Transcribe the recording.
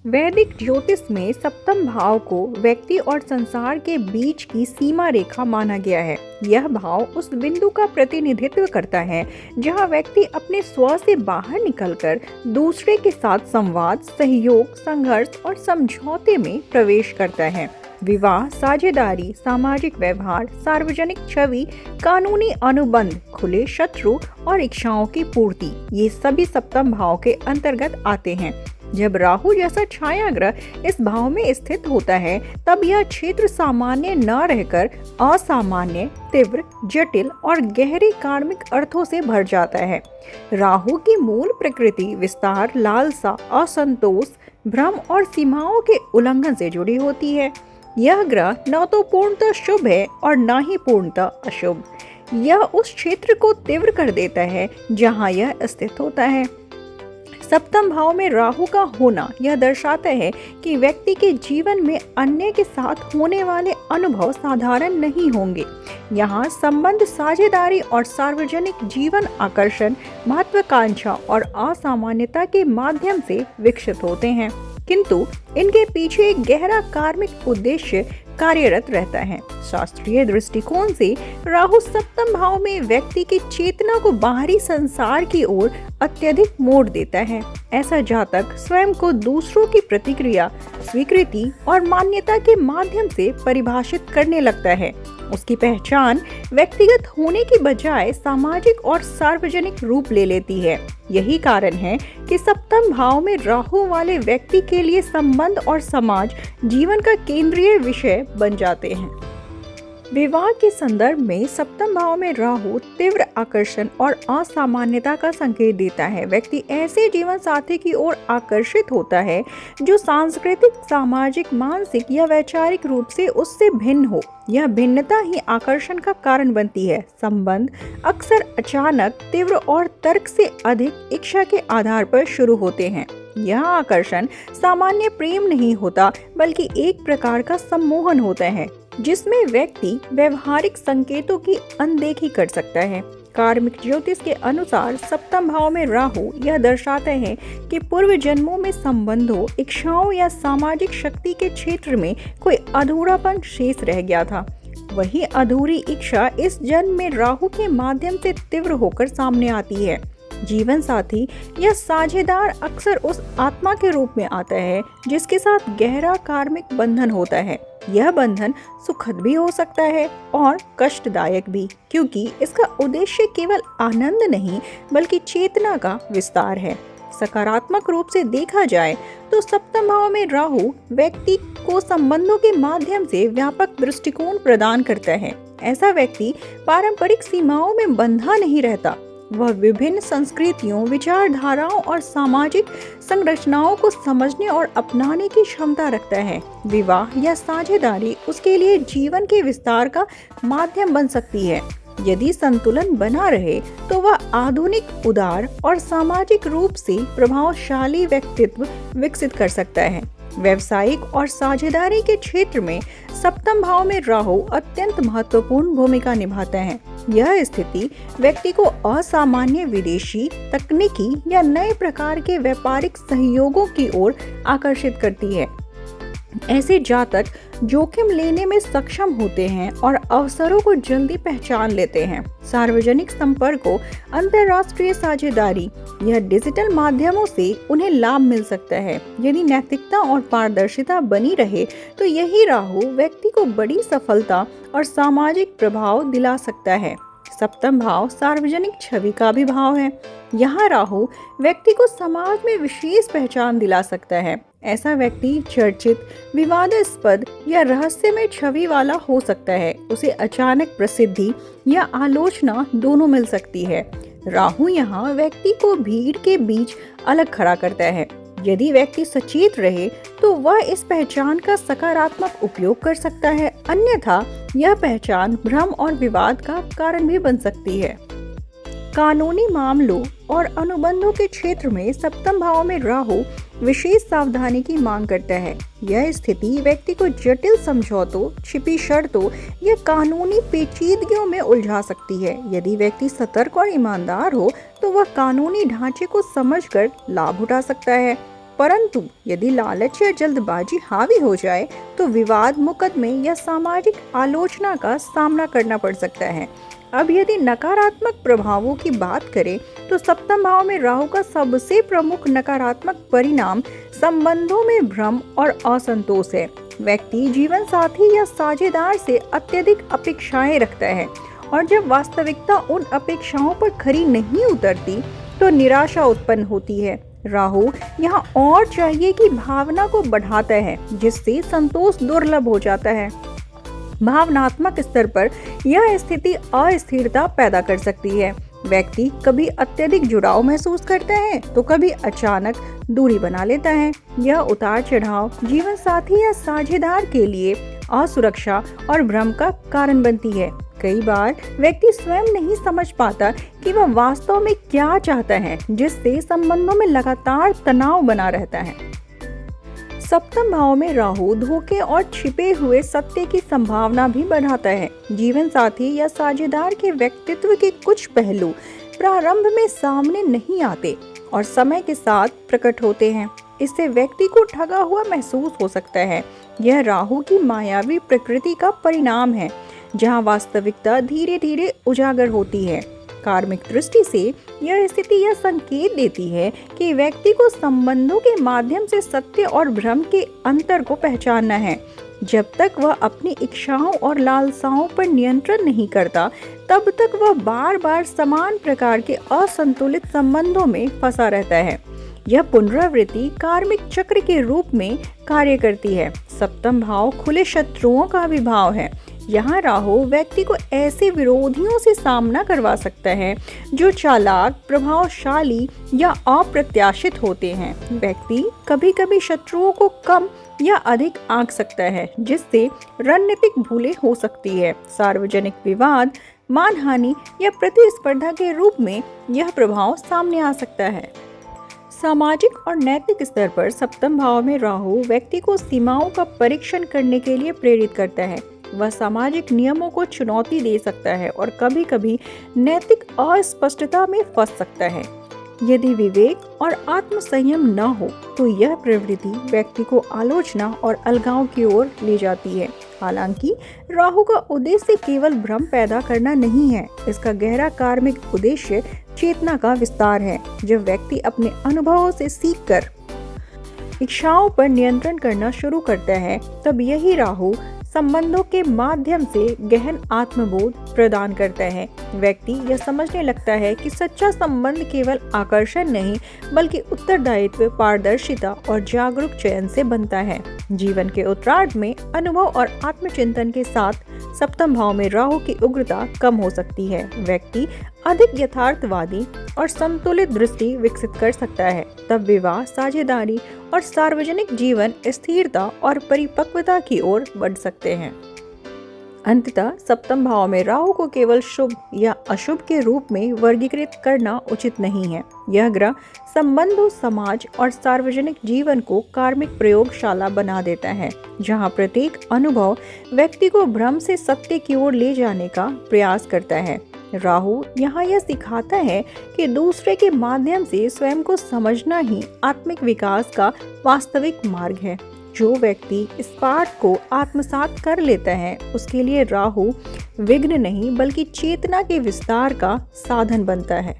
वैदिक ज्योतिष में सप्तम भाव को व्यक्ति और संसार के बीच की सीमा रेखा माना गया है। यह भाव उस बिंदु का प्रतिनिधित्व करता है जहां व्यक्ति अपने स्व से बाहर निकलकर दूसरे के साथ संवाद, सहयोग, संघर्ष और समझौते में प्रवेश करता है। विवाह, साझेदारी, सामाजिक व्यवहार, सार्वजनिक छवि, कानूनी अनुबंध, खुले शत्रु और इच्छाओं की पूर्ति, ये सभी सप्तम भाव के अंतर्गत आते हैं। जब राहु जैसा छाया ग्रह इस भाव में स्थित होता है, तब यह क्षेत्र सामान्य न रहकर असामान्य, तीव्र, जटिल और गहरे कार्मिक अर्थों से भर जाता है। राहु की मूल प्रकृति विस्तार, लालसा, असंतोष, भ्रम और सीमाओं के उल्लंघन से जुड़ी होती है। यह ग्रह न तो पूर्णतः शुभ है और न ही पूर्णतः अशुभ। यह उस क्षेत्र को तीव्र कर देता है जहां यह स्थित होता है। सप्तम भाव में राहु का होना यह दर्शाता है कि व्यक्ति के जीवन में अन्य के साथ होने वाले अनुभव साधारण नहीं होंगे। यहाँ संबंध, साझेदारी और सार्वजनिक जीवन आकर्षण, महत्वाकांक्षा और असामान्यता के माध्यम से विकसित होते हैं, किंतु इनके पीछे एक गहरा कार्मिक उद्देश्य कार्यरत रहता है। शास्त्रीय दृष्टिकोण से राहु सप्तम भाव में व्यक्ति की चेतना को बाहरी संसार की ओर अत्यधिक मोड़ देता है। ऐसा जातक स्वयं को दूसरों की प्रतिक्रिया, स्वीकृति और मान्यता के माध्यम से परिभाषित करने लगता है। उसकी पहचान व्यक्तिगत होने की बजाय सामाजिक और सार्वजनिक रूप ले लेती है। यही कारण है कि सप्तम भाव में राहु वाले व्यक्ति के लिए संबंध और समाज जीवन का केंद्रीय विषय बन जाते हैं। विवाह के संदर्भ में सप्तम भाव में राहु तीव्र आकर्षण और असामान्यता का संकेत देता है। व्यक्ति ऐसे जीवन साथी की ओर आकर्षित होता है जो सांस्कृतिक, सामाजिक, मानसिक या वैचारिक रूप से उससे भिन्न हो। यह भिन्नता ही आकर्षण का कारण बनती है। संबंध अक्सर अचानक, तीव्र और तर्क से अधिक इच्छा के आधार पर शुरू होते हैं। यह आकर्षण सामान्य प्रेम नहीं होता, बल्कि एक प्रकार का सम्मोहन होता है जिसमें व्यक्ति व्यवहारिक संकेतों की अनदेखी कर सकता है। कार्मिक ज्योतिष के अनुसार सप्तम भाव में राहु यह दर्शाता है कि पूर्व जन्मों में संबंधों, इच्छाओं या सामाजिक शक्ति के क्षेत्र में कोई अधूरापन शेष रह गया था। वही अधूरी इच्छा इस जन्म में राहु के माध्यम से तीव्र होकर सामने आती है। जीवन साथी या साझेदार अक्सर उस आत्मा के रूप में आता है जिसके साथ गहरा कार्मिक बंधन होता है। यह बंधन सुखद भी हो सकता है और कष्टदायक भी, क्योंकि इसका उद्देश्य केवल आनंद नहीं बल्कि चेतना का विस्तार है। सकारात्मक रूप से देखा जाए तो सप्तम भाव में राहु व्यक्ति को संबंधों के माध्यम से व्यापक दृष्टिकोण प्रदान करता है। ऐसा व्यक्ति पारंपरिक सीमाओं में बंधा नहीं रहता। वह विभिन्न संस्कृतियों, विचारधाराओं और सामाजिक संरचनाओं को समझने और अपनाने की क्षमता रखता है। विवाह या साझेदारी उसके लिए जीवन के विस्तार का माध्यम बन सकती है। यदि संतुलन बना रहे तो वह आधुनिक, उदार और सामाजिक रूप से प्रभावशाली व्यक्तित्व विकसित कर सकता है। व्यवसायिक और साझेदारी के क्षेत्र में सप्तम भाव में राहु अत्यंत महत्वपूर्ण भूमिका निभाता है। यह स्थिति व्यक्ति को असामान्य, विदेशी, तकनीकी या नए प्रकार के व्यापारिक सहयोगों की ओर आकर्षित करती है। ऐसे जातक जोखिम लेने में सक्षम होते हैं और अवसरों को जल्दी पहचान लेते हैं। सार्वजनिक संपर्कों, अंतर्राष्ट्रीय साझेदारी या डिजिटल माध्यमों से उन्हें लाभ मिल सकता है। यदि नैतिकता और पारदर्शिता बनी रहे तो यही राहु व्यक्ति को बड़ी सफलता और सामाजिक प्रभाव दिला सकता है। सप्तम भाव सार्वजनिक छवि का भी भाव है। यहाँ राहु व्यक्ति को समाज में विशेष पहचान दिला सकता है। ऐसा व्यक्ति चर्चित, विवादास्पद या रहस्यमय छवि वाला हो सकता है। उसे अचानक प्रसिद्धि या आलोचना दोनों मिल सकती है। राहु यहाँ व्यक्ति को भीड़ के बीच अलग खड़ा करता है। यदि व्यक्ति सचेत रहे तो वह इस पहचान का सकारात्मक उपयोग कर सकता है, अन्यथा यह पहचान भ्रम और विवाद का कारण भी बन सकती है। कानूनी मामलों और अनुबंधों के क्षेत्र में सप्तम भाव में राहु विशेष सावधानी की मांग करता है। यह स्थिति व्यक्ति को जटिल समझौतों, छिपी शर्तों या कानूनी पेचीदगियों में उलझा सकती है। यदि व्यक्ति सतर्क और ईमानदार हो तो वह कानूनी ढांचे को समझकर लाभ उठा सकता है। परंतु यदि लालच या जल्दबाजी हावी हो जाए तो विवाद, मुकदमे या सामाजिक आलोचना का सामना करना पड़ सकता है। अब यदि नकारात्मक प्रभावों की बात करें तो सप्तम भाव में राहु का सबसे प्रमुख नकारात्मक परिणाम संबंधों में भ्रम और असंतोष है। व्यक्ति जीवन साथी या साझेदार से अत्यधिक अपेक्षाएं रखता है और जब वास्तविकता उन अपेक्षाओं पर खरी नहीं उतरती तो निराशा उत्पन्न होती है। राहु यहाँ और चाहिए की भावना को बढ़ाता है, जिससे संतोष दुर्लभ हो जाता है। भावनात्मक स्तर पर यह स्थिति अस्थिरता पैदा कर सकती है। व्यक्ति कभी अत्यधिक जुड़ाव महसूस करता है तो कभी अचानक दूरी बना लेता है। यह उतार चढ़ाव जीवन साथी या साझेदार के लिए असुरक्षा और भ्रम का कारण बनती है। कई बार व्यक्ति स्वयं नहीं समझ पाता कि वह वास्तव में क्या चाहता है, जिससे संबंधों में लगातार तनाव बना रहता है। सप्तम भाव में राहु धोखे और छिपे हुए सत्य की संभावना भी बढ़ाता है। जीवन साथी या साझेदार के व्यक्तित्व के कुछ पहलू प्रारंभ में सामने नहीं आते और समय के साथ प्रकट होते हैं। इससे व्यक्ति को ठगा हुआ महसूस हो सकता है। यह राहु की मायावी प्रकृति का परिणाम है, जहां वास्तविकता धीरे धीरे उजागर होती है। कार्मिक दृष्टि से यह स्थिति यह संकेत देती है कि व्यक्ति को संबंधों के माध्यम से सत्य और भ्रम के अंतर को पहचानना है। जब तक वह अपनी इच्छाओं और लालसाओं पर नियंत्रण नहीं करता, तब तक वह बार बार समान प्रकार के असंतुलित संबंधों में फंसा रहता है। यह पुनरावृत्ति कार्मिक चक्र के रूप में कार्य करती है। सप्तम भाव खुले शत्रुओं का विभाव है। यहाँ राहु व्यक्ति को ऐसे विरोधियों से सामना करवा सकता है जो चालाक, प्रभावशाली या अप्रत्याशित होते हैं। व्यक्ति कभी कभी शत्रुओं को कम या अधिक आंक सकता है, जिससे रणनीतिक भूलें हो सकती है। सार्वजनिक विवाद, मानहानि या प्रतिस्पर्धा के रूप में यह प्रभाव सामने आ सकता है। सामाजिक और नैतिक स्तर पर सप्तम भाव में राहु व्यक्ति को सीमाओं का परीक्षण करने के लिए प्रेरित करता है। वह सामाजिक नियमों को चुनौती दे सकता है और कभी कभी नैतिक अस्पष्टता में फंस सकता है। यदि विवेक और आत्मसंयम न हो तो यह प्रवृत्ति व्यक्ति को आलोचना और अलगाव की ओर ले जाती है। हालांकि राहु का उद्देश्य केवल भ्रम पैदा करना नहीं है। इसका गहरा कार्मिक उद्देश्य चेतना का विस्तार है। जब व्यक्ति अपने अनुभवों से सीखकर इच्छाओं पर नियंत्रण करना शुरू करता है, तब यही राहु संबंधों के माध्यम से गहन आत्मबोध प्रदान करता है। व्यक्ति यह समझने लगता है कि सच्चा संबंध केवल आकर्षण नहीं, बल्कि उत्तरदायित्व, पारदर्शिता और जागरूक चयन से बनता है। जीवन के उत्तरार्ध में अनुभव और आत्मचिंतन के साथ सप्तम भाव में राहु की उग्रता कम हो सकती है। व्यक्ति अधिक यथार्थवादी और संतुलित दृष्टि विकसित कर सकता है। तब विवाह, साझेदारी और सार्वजनिक जीवन स्थिरता और परिपक्वता की ओर बढ़ सकते हैं। अंततः सप्तम भाव में राहु को केवल शुभ या अशुभ के रूप में वर्गीकृत करना उचित नहीं है। यह ग्रह संबंधों, समाज और सार्वजनिक जीवन को कार्मिक प्रयोगशाला बना देता है, जहां प्रत्येक अनुभव व्यक्ति को भ्रम से सत्य की ओर ले जाने का प्रयास करता है। राहु यहाँ यह सिखाता है कि दूसरे के माध्यम से स्वयं को समझना ही आत्मिक विकास का वास्तविक मार्ग है। जो व्यक्ति इस पाठ को आत्मसात कर लेता है, उसके लिए राहु विघ्न नहीं बल्कि चेतना के विस्तार का साधन बनता है।